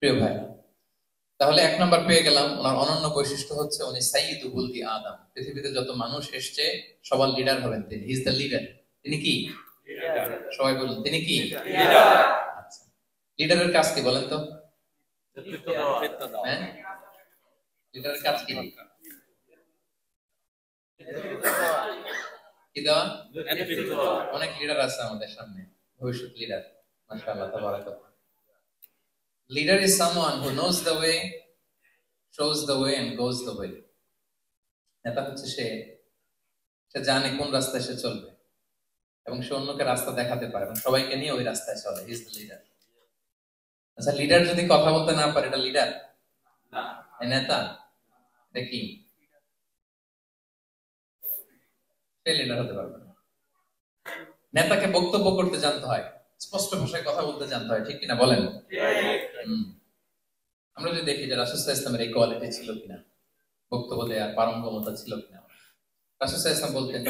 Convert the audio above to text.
প্রিয় ভাই, তাহলে এক নম্বর পেয়ে গেলাম। ওনার অনন্য বৈশিষ্ট্য হচ্ছে উনি সাইয়্যিদু ওয়ালদি আদম। পৃথিবীতে যত মানুষ এসছে সবার লিডার হবেন তিনি। He is the leader. তিনি কি? সবাই বলুন তিনি কি? আচ্ছা, লিডারের কাজ কি বলেন তো? হ্যাঁ, লিডারের কাজ কি? কি দেওয়া? অনেক লিডার আছে আমাদের সামনে, ভবিষ্যৎ লিডার। মাশাআল্লাহ, তাবারাকাল্লাহ। Leader is someone who knows the way, shows the way and goes the way. নেতা হচ্ছে সে জানে কোন রাস্তায় সে চলবে এবং সে অন্যকে রাস্তা দেখাতে পারে এবং সবাইকে নিয়ে ওই রাস্তায় চলে। He is the leader. আচ্ছা, লিডার যদি কথা বলতে না পারে, এটা লিডার না, নেতা। এটা কি? সে লিডার হতে পারবে না। নেতাকে বক্তব্য করতে জানতে হয়, স্পষ্ট ভাষায় কথা বলতে জানতে হয়, ঠিক কিনা বলেন? আমরা যদি দেখি যে রাসূল সাল্লাল্লাহু আলাইহি ওয়াসাল্লামের এই কোয়ালিটি ছিল কিনা, বক্তব্য দেওয়ার পারঙ্গমতা ছিল কিনা। রাসূল সাল্লাল্লাহু আলাইহি ওয়াসাল্লাম বলতেন,